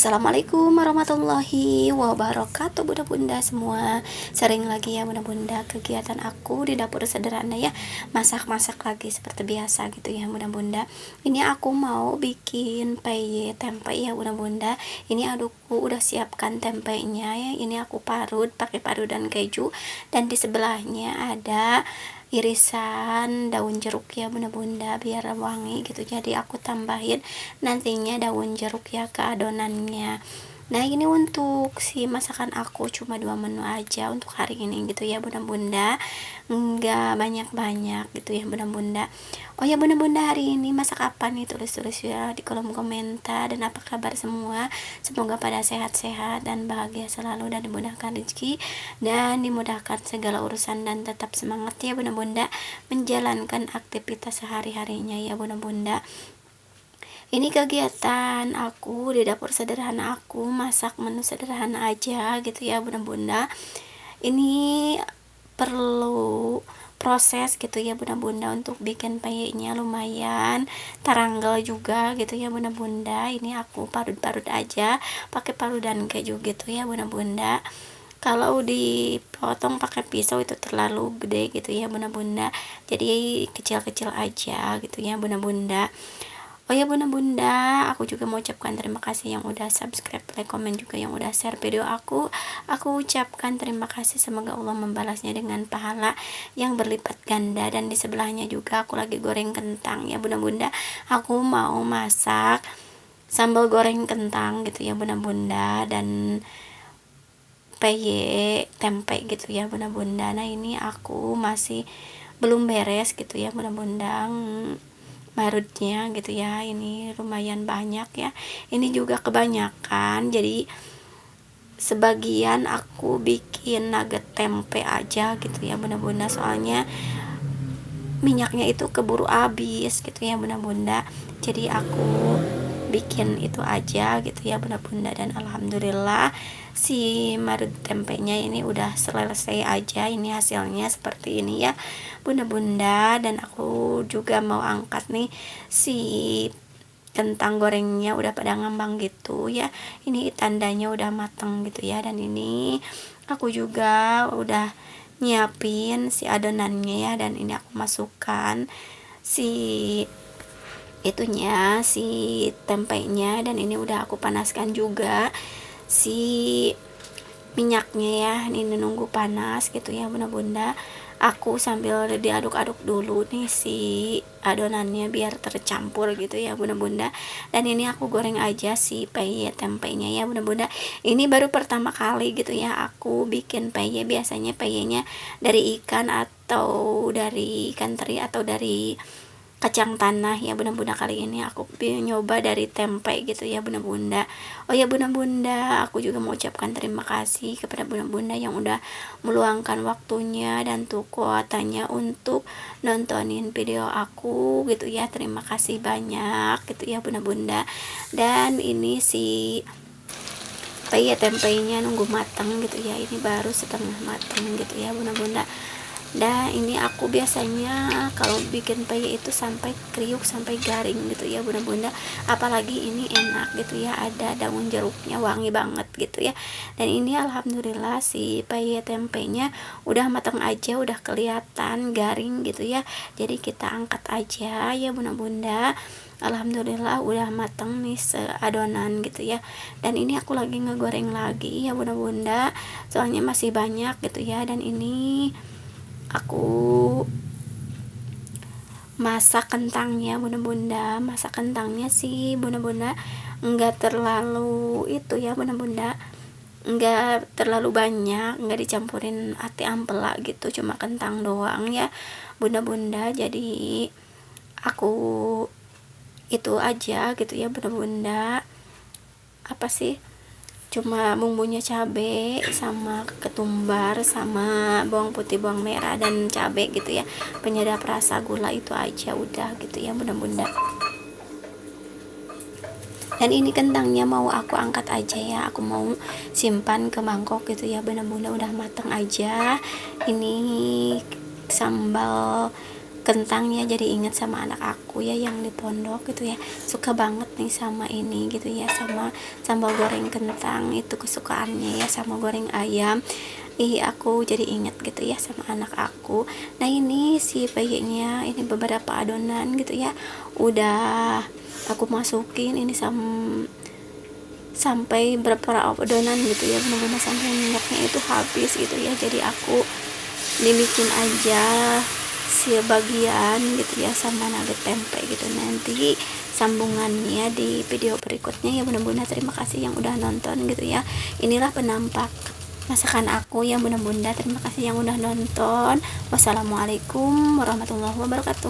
Assalamualaikum warahmatullahi wabarakatuh bunda-bunda semua. Sering lagi ya bunda-bunda kegiatan aku di dapur sederhana ya, masak-masak lagi seperti biasa gitu ya bunda-bunda. Ini aku mau bikin peye tempe ya bunda-bunda. Ini adukku udah siapkan tempenya ya. Ini aku parut pakai parutan keju, dan di sebelahnya ada irisan daun jeruk ya bunda-bunda biar wangi gitu. Jadi aku tambahin nantinya daun jeruk ya ke adonannya. Nah ini untuk si masakan aku cuma 2 menu aja untuk hari ini gitu ya bunda-bunda, nggak banyak-banyak gitu ya bunda-bunda. Oh ya bunda-bunda, hari ini masak apa nih? Tulis-tulis ya di kolom komentar. Dan apa kabar semua? Semoga pada sehat-sehat dan bahagia selalu, dan dimudahkan rezeki dan dimudahkan segala urusan, dan tetap semangat ya bunda-bunda menjalankan aktivitas sehari-harinya ya bunda-bunda. Ini kegiatan aku di dapur sederhana, aku masak menu sederhana aja gitu ya bunda-bunda. Ini perlu proses gitu ya bunda-bunda untuk bikin peyeknya, lumayan taranggal juga gitu ya bunda-bunda. Ini aku parut-parut aja pakai parutan keju gitu ya bunda-bunda. Kalau dipotong pakai pisau itu terlalu gede gitu ya bunda-bunda, jadi kecil-kecil aja gitu ya bunda-bunda. Oh ya bunda-bunda, aku juga mau ucapkan terima kasih yang udah subscribe, like, komen, juga yang udah share video aku. Aku ucapkan terima kasih, semoga Allah membalasnya dengan pahala yang berlipat ganda. Dan di sebelahnya juga aku lagi goreng kentang ya bunda-bunda. Aku mau masak sambal goreng kentang gitu ya bunda-bunda, dan peye tempe gitu ya bunda-bunda. Nah ini aku masih belum beres gitu ya bunda-bunda marutnya gitu ya. Ini lumayan banyak ya, ini juga kebanyakan, jadi sebagian aku bikin nugget tempe aja gitu ya bunda-bunda, soalnya minyaknya itu keburu habis gitu ya bunda-bunda. Jadi aku bikin itu aja gitu ya bunda-bunda, dan alhamdulillah si marut tempenya ini udah selesai aja. Ini hasilnya seperti ini ya bunda-bunda. Dan aku juga mau angkat nih si kentang gorengnya, udah pada ngambang gitu ya. Ini tandanya udah mateng gitu ya. Dan ini aku juga udah nyiapin si adonannya ya, dan ini aku masukkan si itunya, si tempenya, dan ini udah aku panaskan juga si minyaknya ya. Ini nunggu panas gitu ya bunda-bunda. Aku sambil diaduk-aduk dulu nih si adonannya biar tercampur gitu ya bunda-bunda. Dan ini aku goreng aja si peye tempenya ya bunda-bunda. Ini baru pertama kali gitu ya aku bikin peye. Biasanya peyenya dari ikan, atau dari ikan teri, atau dari kacang tanah ya bunda-bunda. Kali ini aku nyoba dari tempe gitu ya bunda-bunda. Oh ya bunda-bunda, aku juga mau ucapkan terima kasih kepada bunda-bunda yang udah meluangkan waktunya dan tuh kuotanya untuk nontonin video aku gitu ya. Terima kasih banyak gitu ya bunda-bunda. Dan ini si peye tempenya nunggu matang gitu ya, ini baru setengah matang gitu ya bunda-bunda. Dan ini aku biasanya kalau bikin peye itu sampai kriuk, sampai garing gitu ya bunda-bunda. Apalagi ini enak gitu ya, ada daun jeruknya, wangi banget gitu ya. Dan ini alhamdulillah si peye tempenya udah matang aja, udah kelihatan garing gitu ya. Jadi kita angkat aja ya bunda-bunda. Alhamdulillah udah mateng nih seadonan gitu ya. Dan ini aku lagi ngegoreng lagi ya bunda-bunda, soalnya masih banyak gitu ya. Dan ini aku masak kentangnya bunda-bunda. Masak kentangnya sih bunda-bunda enggak terlalu itu ya bunda-bunda, enggak terlalu banyak, enggak dicampurin ati ampela gitu, cuma kentang doang ya bunda-bunda. Jadi aku itu aja gitu ya bunda-bunda. Apa sih, cuma bumbunya cabe sama ketumbar sama bawang putih, bawang merah, dan cabe gitu ya, penyedap rasa, gula, itu aja udah gitu ya bunda-bunda. Dan ini kentangnya mau aku angkat aja ya, aku mau simpan ke mangkok gitu ya bunda-bunda. Udah mateng aja. Ini sambal kentang ya, jadi ingat sama anak aku ya yang di pondok gitu ya, suka banget nih sama ini gitu ya, sama sambal goreng kentang itu kesukaannya ya, sama goreng ayam. Aku jadi inget gitu ya sama anak aku. Nah ini si bayinya, ini beberapa adonan gitu ya, udah aku masukin ini sampai berapa adonan gitu ya, benar-benar sampai minyaknya itu habis gitu ya. Jadi aku dibikin aja sebagian gitu ya sama nugget tempe gitu. Nanti sambungannya di video berikutnya ya bunda-bunda. Terima kasih yang udah nonton gitu ya. Inilah penampak masakan aku ya bunda-bunda. Terima kasih yang udah nonton. Wassalamualaikum warahmatullahi wabarakatuh.